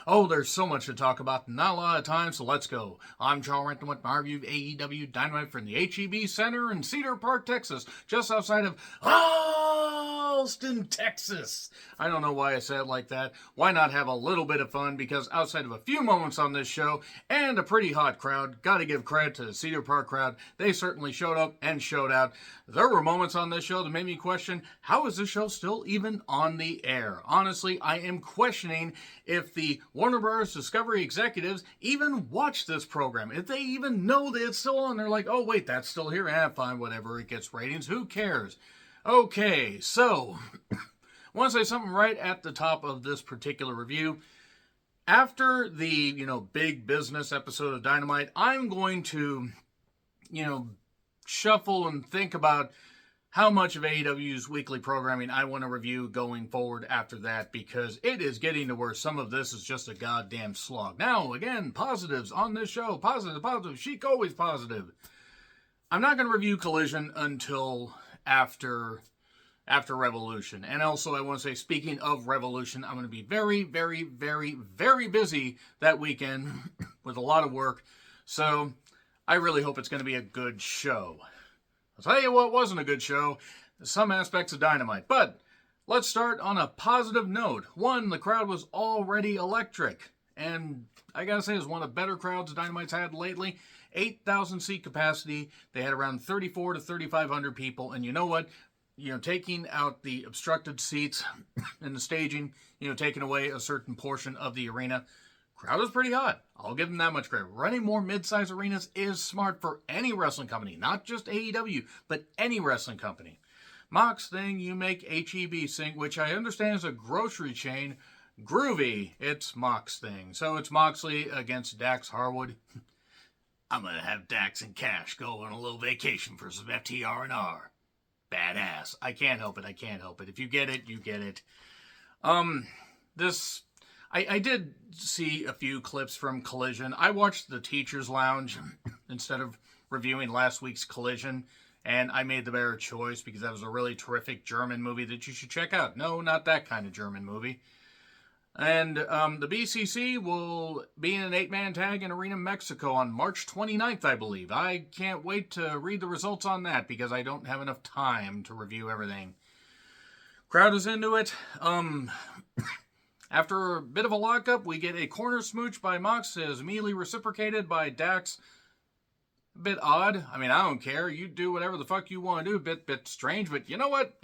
Oh, there's so much to talk about, not a lot of time, so let's go. I'm Charles Renton with my review of AEW Dynamite from the HEB Center in Cedar Park, Texas, just outside of Austin, Texas. I don't know why I said it like that. Why not have a little bit of fun? Because outside of a few moments on this show and a pretty hot crowd, gotta give credit to the Cedar Park crowd. They certainly showed up and showed out. There were moments on this show that made me question, how is this show still even on the air? Honestly, I am questioning if the Warner Bros. Discovery executives even watch this program. If they even know that it's still on, they're like, oh wait, that's still here. Fine, whatever, it gets ratings. Who cares? Okay, so, I want to say something right at the top of this particular review. After the, big business episode of Dynamite, I'm going to, shuffle and think about how much of AEW's weekly programming I want to review going forward after that, because it is getting to where some of this is just a goddamn slog. Now, again, positives on this show. Positive. Chic always positive. I'm not going to review Collision until after Revolution. And also, I want to say, speaking of Revolution, I'm going to be very, very, very, very busy that weekend with a lot of work. So, I really hope it's going to be a good show. I'll tell you what wasn't a good show. Some aspects of Dynamite. But let's start on a positive note. One, the crowd was already electric. And I gotta say, it was one of the better crowds Dynamite's had lately. 8,000 seat capacity. They had around 3,400 to 3,500 people. And you know what? Taking out the obstructed seats and the staging, taking away a certain portion of the arena, crowd is pretty hot. I'll give them that much credit. Running more mid-size arenas is smart for any wrestling company, not just AEW, but any wrestling company. Mox thing, you make HEB sing, which I understand is a grocery chain. Groovy, it's Mox thing. So it's Moxley against Dax Harwood. I'm going to have Dax and Cash go on a little vacation for some FTR&R. Badass. I can't help it. If you get it, you get it. I did see a few clips from Collision. I watched the Teacher's Lounge instead of reviewing last week's Collision, and I made the better choice because that was a really terrific German movie that you should check out. No, not that kind of German movie. And the BCC will be in an 8-man tag in Arena, Mexico on March 29th, I believe. I can't wait to read the results on that because I don't have enough time to review everything. Crowd is into it. After a bit of a lockup, we get a corner smooch by Mox, as immediately reciprocated by Dax. A bit odd. I mean, I don't care. You do whatever the fuck you want to do. A bit strange, but you know what?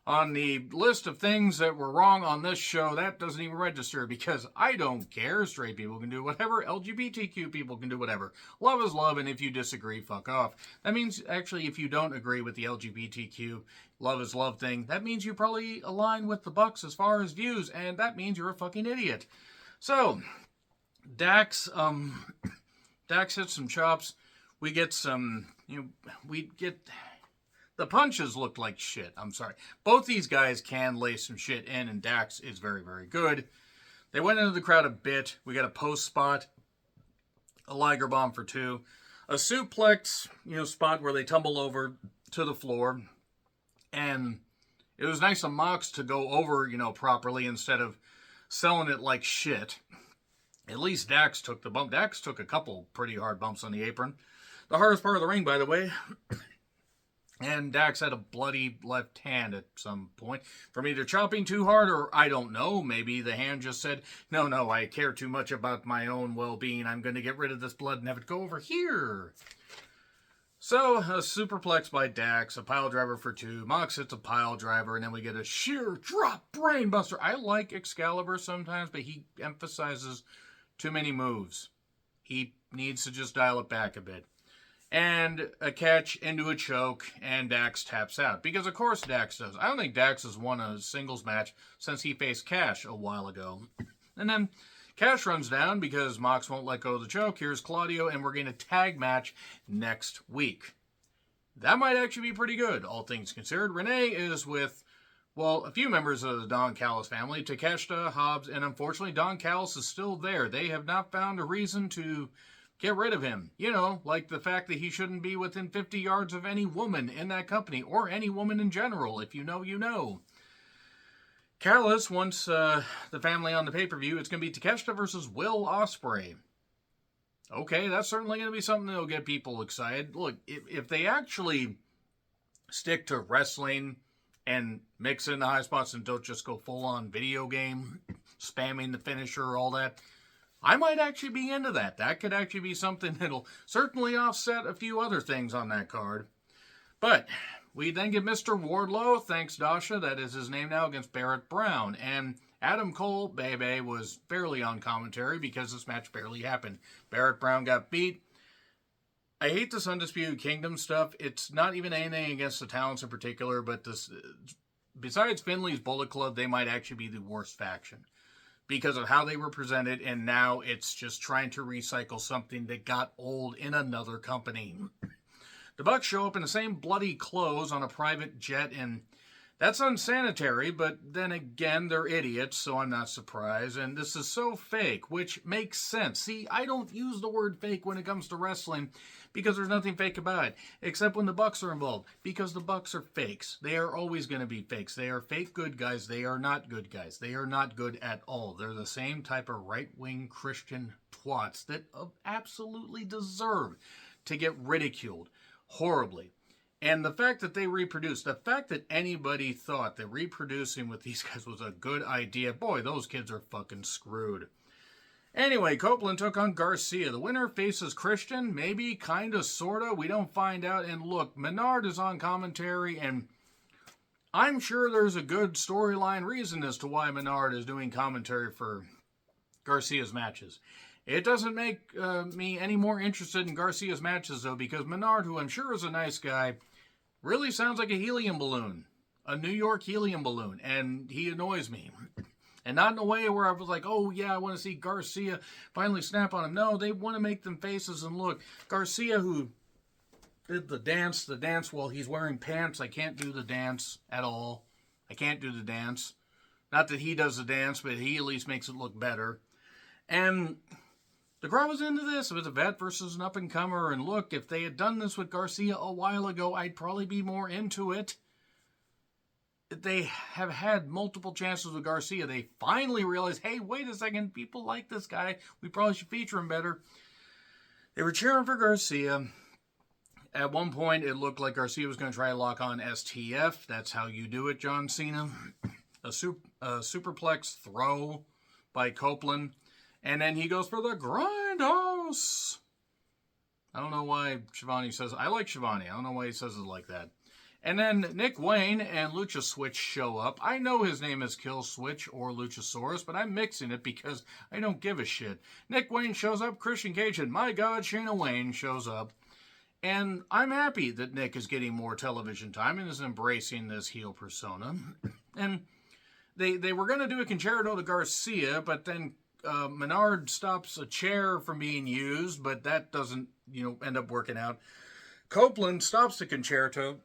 On the list of things that were wrong on this show, that doesn't even register because I don't care. Straight people can do whatever. LGBTQ people can do whatever. Love is love, and if you disagree, fuck off. That means, actually, if you don't agree with the LGBTQ love is love thing, that means you probably align with the Bucks as far as views, and that means you're a fucking idiot. So, Dax hits some chops. We get some, the punches looked like shit. I'm sorry. Both these guys can lay some shit in, and Dax is very, very good. They went into the crowd a bit. We got a post spot, a Liger Bomb for 2, a suplex, spot where they tumble over to the floor, and it was nice of Mox to go over, properly instead of selling it like shit. At least Dax took the bump. Dax took a couple pretty hard bumps on the apron. The hardest part of the ring, by the way. And Dax had a bloody left hand at some point from either chopping too hard or, I don't know, maybe the hand just said, no, I care too much about my own well-being. I'm going to get rid of this blood and have it go over here. So, a superplex by Dax, a pile driver for 2. Mox hits a pile driver, and then we get a sheer drop brainbuster. I like Excalibur sometimes, but he emphasizes too many moves. He needs to just dial it back a bit. And a catch into a choke, and Dax taps out. Because, of course, Dax does. I don't think Dax has won a singles match since he faced Cash a while ago. And then Cash runs down because Mox won't let go of the choke. Here's Claudio, and we're getting a tag match next week. That might actually be pretty good, all things considered. Renee is with, a few members of the Don Callis family. Takeshita, Hobbs, and unfortunately, Don Callis is still there. They have not found a reason to get rid of him. Like the fact that he shouldn't be within 50 yards of any woman in that company, or any woman in general. If you know, you know. Callis wants the family on the pay-per-view. It's going to be Takeshita versus Will Ospreay. Okay, that's certainly going to be something that'll get people excited. Look, if they actually stick to wrestling and mix in the high spots and don't just go full-on video game, spamming the finisher, all that, I might actually be into that. That could actually be something that'll certainly offset a few other things on that card. But we then get Mr. Wardlow, thanks Dasha, that is his name now, against Barrett Brown. And Adam Cole, Bebe, was barely on commentary because this match barely happened. Barrett Brown got beat. I hate this Undisputed Kingdom stuff. It's not even anything against the talents in particular, but this, besides Finley's Bullet Club, they might actually be the worst faction because of how they were presented, and now it's just trying to recycle something that got old in another company. The Bucks show up in the same bloody clothes on a private jet, and that's unsanitary, but then again, they're idiots, so I'm not surprised. And this is so fake, which makes sense. See, I don't use the word fake when it comes to wrestling because there's nothing fake about it, except when the Bucks are involved, because the Bucks are fakes. They are always going to be fakes. They are fake good guys. They are not good guys. They are not good at all. They're the same type of right-wing Christian twats that absolutely deserve to get ridiculed horribly. And the fact that they reproduced, the fact that anybody thought that reproducing with these guys was a good idea, boy, those kids are fucking screwed. Anyway, Copeland took on Garcia. The winner faces Christian, maybe, kinda, sorta, we don't find out. And look, Menard is on commentary, and I'm sure there's a good storyline reason as to why Menard is doing commentary for Garcia's matches. It doesn't make me any more interested in Garcia's matches, though, because Menard, who I'm sure is a nice guy, really sounds like a helium balloon. A New York helium balloon. And he annoys me. And not in a way where I was like, oh, yeah, I want to see Garcia finally snap on him. No, they want to make them faces. And look, Garcia, who did the dance while he's wearing pants. I can't do the dance at all. I can't do the dance. Not that he does the dance, but he at least makes it look better. And the crowd was into this. It was a vet versus an up-and-comer. And look, if they had done this with Garcia a while ago, I'd probably be more into it. They have had multiple chances with Garcia. They finally realized, hey, wait a second, people like this guy. We probably should feature him better. They were cheering for Garcia. At one point, it looked like Garcia was going to try to lock on STF. That's how you do it, John Cena. A superplex throw by Copeland. And then he goes for the grindhouse. I don't know why Shivani says... I like Shivani. I don't know why he says it like that. And then Nick Wayne and Lucha Switch show up. I know his name is Kill Switch or Luchasaurus, but I'm mixing it because I don't give a shit. Nick Wayne shows up. Christian Cage and my God, Shayna Wayne shows up. And I'm happy that Nick is getting more television time and is embracing this heel persona. And they were going to do a concerto to Garcia, but then Menard stops a chair from being used, but that doesn't, end up working out. Copeland stops the concerto,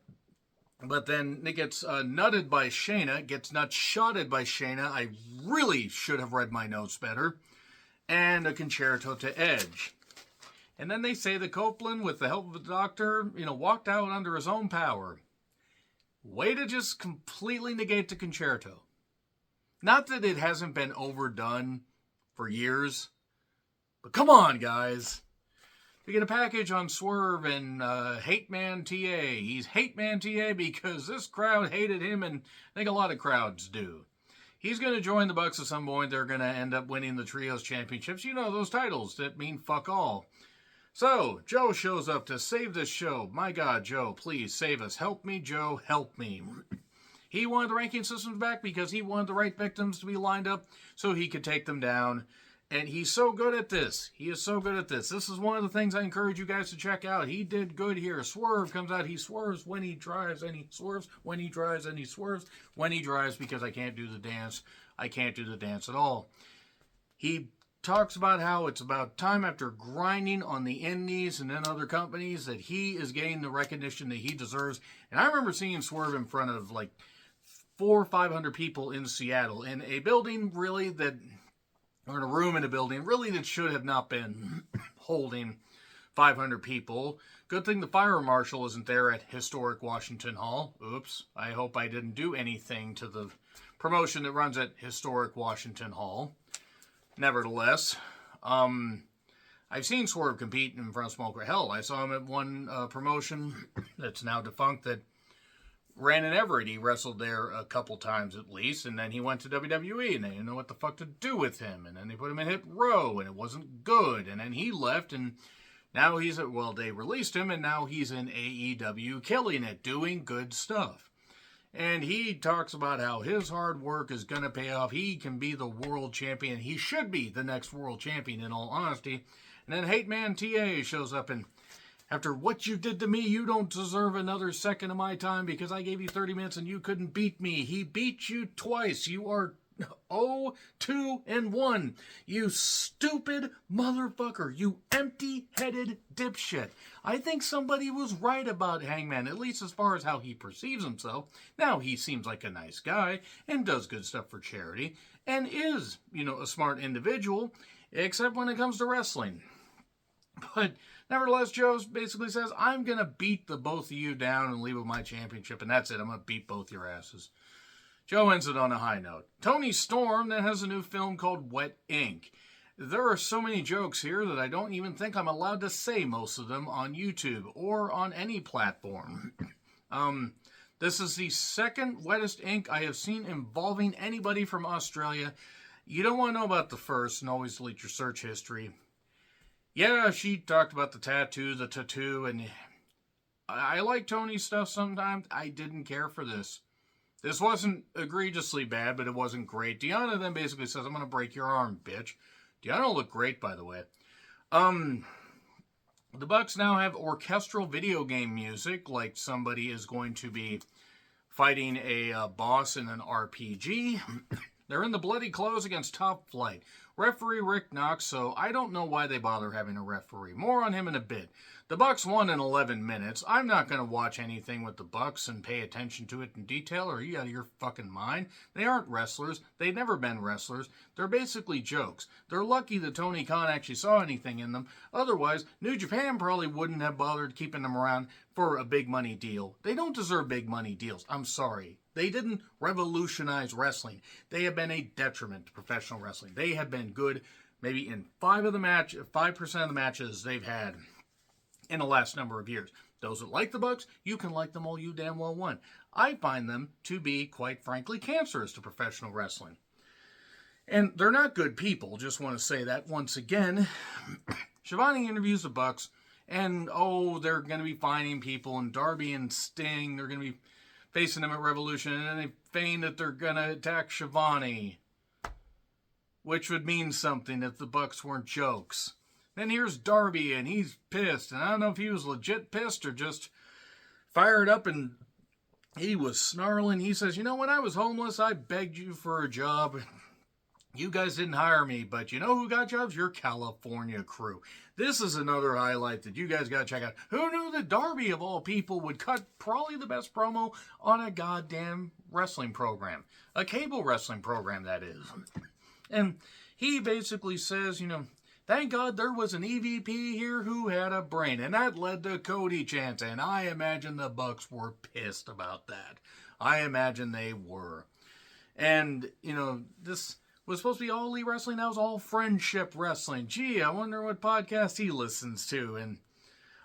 but then Nick gets nutted by Shayna, gets nut-shotted by Shayna. I really should have read my notes better. And a concerto to Edge. And then they say that Copeland, with the help of the doctor, walked out under his own power. Way to just completely negate the concerto. Not that it hasn't been overdone for years, but come on, guys. We get a package on Swerve and Hate Man TA. He's Hate Man TA because this crowd hated him, and I think a lot of crowds do. He's going to join the Bucks at some point. They're going to end up winning the Trios Championships. Those titles that mean fuck all. So, Joe shows up to save this show. My God, Joe, please save us. Help me, Joe, help me. He wanted the ranking systems back because he wanted the right victims to be lined up so he could take them down. And he's so good at this. He is so good at this. This is one of the things I encourage you guys to check out. He did good here. Swerve comes out. He swerves when he drives, and he swerves when he drives, and he swerves when he drives because I can't do the dance. I can't do the dance at all. He talks about how it's about time after grinding on the indies and then other companies that he is getting the recognition that he deserves. And I remember seeing Swerve in front of like 400 or 500 people in Seattle in a building really that... or in a room in a building, really that should have not been holding 500 people. Good thing the fire marshal isn't there at historic Washington Hall. Oops, I hope I didn't do anything to the promotion that runs at historic Washington Hall. Nevertheless, I've seen Swerve compete in front of Smoker. Hell, I saw him at one promotion that's now defunct that ran in Everett. He wrestled there a couple times at least, and then he went to WWE, and they didn't know what the fuck to do with him, and then they put him in Hit Row, and it wasn't good, and then he left, and now he's at, well, they released him, and now he's in AEW, killing it, doing good stuff. And he talks about how his hard work is going to pay off. He can be the world champion. He should be the next world champion, in all honesty. And then Hate Man TA shows up, and after what you did to me, you don't deserve another second of my time because I gave you 30 minutes and you couldn't beat me. He beat you twice. You are 0-2-1. You stupid motherfucker. You empty-headed dipshit. I think somebody was right about Hangman, at least as far as how he perceives himself. Now, he seems like a nice guy and does good stuff for charity and is, a smart individual, except when it comes to wrestling. But nevertheless, Joe basically says, I'm going to beat the both of you down and leave with my championship, and that's it. I'm going to beat both your asses. Joe ends it on a high note. Tony Storm then has a new film called Wet Ink. There are so many jokes here that I don't even think I'm allowed to say most of them on YouTube or on any platform. This is the second wettest ink I have seen involving anybody from Australia. You don't want to know about the first, and always delete your search history. Yeah, she talked about the tattoo, and I like Tony's stuff sometimes. I didn't care for this. This wasn't egregiously bad, but it wasn't great. Deanna then basically says, I'm going to break your arm, bitch. Deanna looked great, by the way. The Bucks now have orchestral video game music, like somebody is going to be fighting a boss in an RPG. They're in the bloody clothes against Top Flight. Referee Rick Knox, so I don't know why they bother having a referee. More on him in a bit. The Bucks won in 11 minutes. I'm not going to watch anything with the Bucks and pay attention to it in detail. Are you out of your fucking mind? They aren't wrestlers. They've never been wrestlers. They're basically jokes. They're lucky that Tony Khan actually saw anything in them. Otherwise, New Japan probably wouldn't have bothered keeping them around for a big money deal. They don't deserve big money deals. I'm sorry. They didn't revolutionize wrestling. They have been a detriment to professional wrestling. They have been good maybe in 5% of the matches they've had in the last number of years. Those that like the Bucks, you can like them all you damn well want. I find them to be, quite frankly, cancerous to professional wrestling. And they're not good people, just want to say that once again. Shivani interviews the Bucks, and they're going to be fining people, and Darby and Sting, they're going to be facing them at Revolution, and then they feign that they're going to attack Shivani, which would mean something if the Bucks weren't jokes. Then here's Darby, and he's pissed, and I don't know if he was legit pissed or just fired up, and he was snarling. He says, when I was homeless, I begged you for a job. You guys didn't hire me, but you know who got jobs? Your California crew. This is another highlight that you guys got to check out. Who knew that Darby, of all people, would cut probably the best promo on a goddamn wrestling program? A cable wrestling program, that is. And he basically says, thank God there was an EVP here who had a brain. And that led to Cody chants. And I imagine the Bucks were pissed about that. I imagine they were. And, this was supposed to be all elite wrestling. That was all friendship wrestling. Gee, I wonder what podcast he listens to. And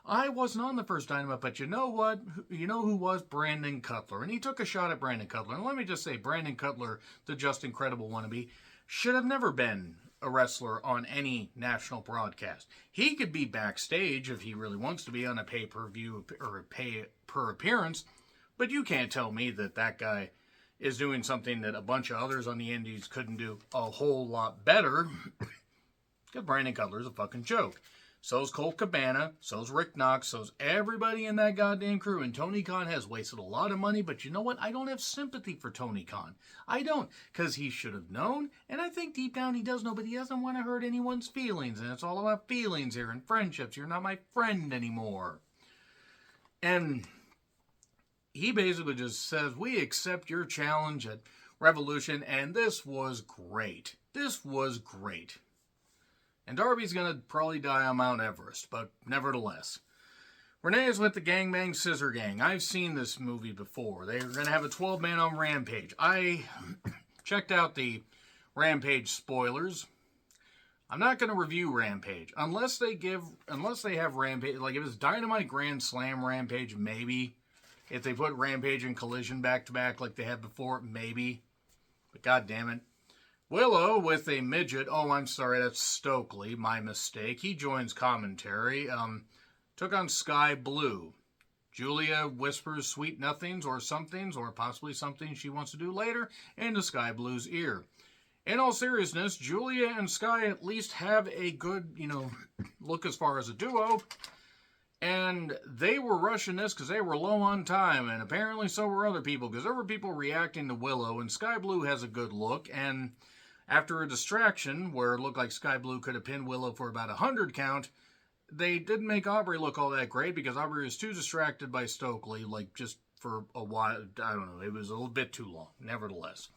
I wasn't on the first Dynamite, but you know what? You know who was? Brandon Cutler. And he took a shot at Brandon Cutler. And let me just say, Brandon Cutler, the Just Incredible wannabe, should have never been a wrestler on any national broadcast. He could be backstage if he really wants to be on a pay-per-view or a pay-per-appearance, but you can't tell me that guy is doing something that a bunch of others on the indies couldn't do a whole lot better. Because Brandon Cutler's a fucking joke. So's Colt Cabana, so's Rick Knox, so's everybody in that goddamn crew. And Tony Khan has wasted a lot of money, but you know what? I don't have sympathy for Tony Khan. I don't, because he should have known, and I think deep down he does know, but he doesn't want to hurt anyone's feelings, and it's all about feelings here and friendships. You're not my friend anymore. And he basically just says, we accept your challenge at Revolution, and this was great. This was great. And Darby's going to probably die on Mount Everest, but nevertheless. Renee is with the Gangbang Scissor Gang. I've seen this movie before. They're going to have a 12-man on Rampage. I checked out the Rampage spoilers. I'm not going to review Rampage unless they have Rampage, like if it's Dynamite Grand Slam Rampage, maybe. If they put Rampage and Collision back to back like they had before, maybe. But god damn it. Willow with a midget. Oh, I'm sorry, that's Stokely. My mistake. He joins commentary. Took on Sky Blue. Julia whispers sweet nothings or somethings or possibly something she wants to do later into Sky Blue's ear. In all seriousness, Julia and Sky at least have a good, look as far as a duo. And they were rushing this because they were low on time, and apparently so were other people, because there were people reacting to Willow, and Sky Blue has a good look, and after a distraction where it looked like Sky Blue could have pinned Willow for about 100 count, they didn't make Aubrey look all that great, because Aubrey was too distracted by Stokely, like just for a while. I don't know, it was a little bit too long, nevertheless.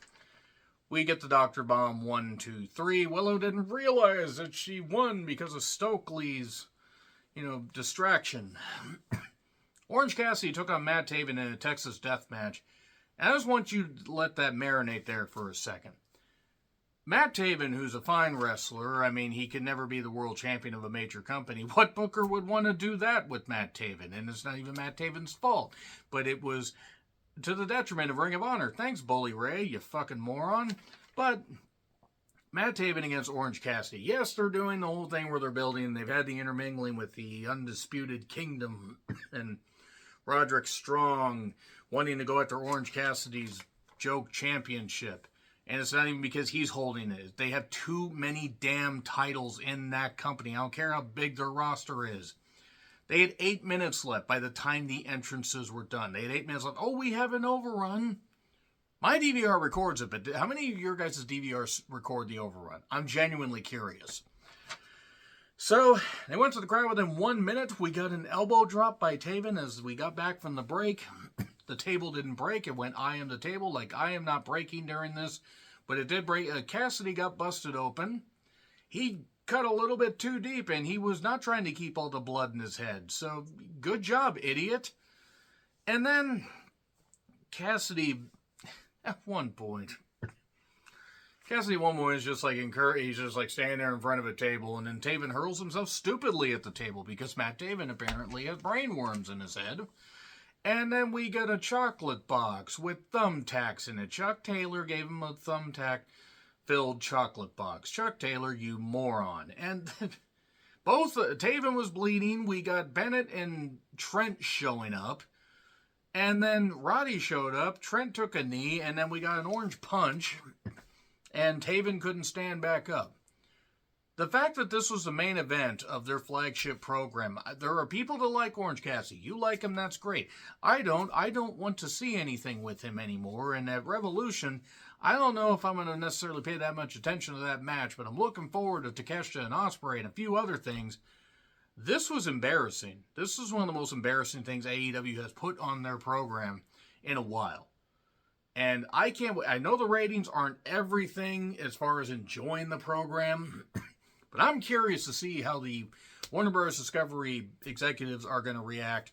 We get the Dr. Bomb 1, 2, 3. Willow didn't realize that she won because of Stokely's, distraction. Orange Cassidy took on Matt Taven in a Texas death match. And I just want you to let that marinate there for a second. Matt Taven, who's a fine wrestler, I mean, he could never be the world champion of a major company. What booker would want to do that with Matt Taven? And it's not even Matt Taven's fault. But it was to the detriment of Ring of Honor. Thanks, Bully Ray, you fucking moron. But Matt Taven against Orange Cassidy. Yes, they're doing the whole thing where they're building. They've had the intermingling with the Undisputed Kingdom and Roderick Strong wanting to go after Orange Cassidy's joke championship. And it's not even because he's holding it. They have too many damn titles in that company. I don't care how big their roster is. They had 8 minutes left by the time the entrances were done. They had 8 minutes left. Oh, we have an overrun. My DVR records it, but how many of your guys' DVRs record the overrun? I'm genuinely curious. So, they went to the crowd within 1 minute. We got an elbow drop by Taven as we got back from the break. The table didn't break. It went I am the table, like I am not breaking during this. But it did break. Cassidy got busted open. He cut a little bit too deep, and he was not trying to keep all the blood in his head. So, good job, idiot. And then, Cassidy, at one point, is just like he's just like standing there in front of a table, and then Taven hurls himself stupidly at the table because Matt Taven apparently has brainworms in his head. And then we get a chocolate box with thumbtacks in it. Chuck Taylor gave him a thumbtack-filled chocolate box. Chuck Taylor, you moron. And both Taven was bleeding. We got Bennett and Trent showing up. And then Roddy showed up. Trent took a knee. And then we got an orange punch. And Taven couldn't stand back up. The fact that this was the main event of their flagship program, there are people that like Orange Cassidy. You like him, that's great. I don't. I don't want to see anything with him anymore. And at Revolution, I don't know if I'm going to necessarily pay that much attention to that match, but I'm looking forward to Takeshita and Ospreay and a few other things. This was embarrassing. This is one of the most embarrassing things AEW has put on their program in a while. And I can't wait. I know the ratings aren't everything as far as enjoying the program, but I'm curious to see how the Warner Bros. Discovery executives are going to react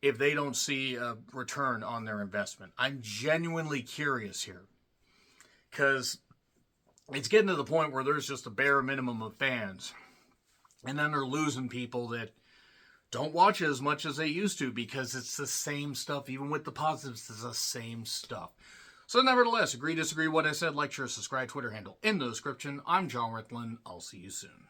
if they don't see a return on their investment. I'm genuinely curious here. Because it's getting to the point where there's just a bare minimum of fans. And then they're losing people that don't watch it as much as they used to because it's the same stuff. Even with the positives, it's the same stuff. So nevertheless, agree, disagree, what I said, like, share, subscribe, Twitter handle in the description. I'm John Rickland. I'll see you soon.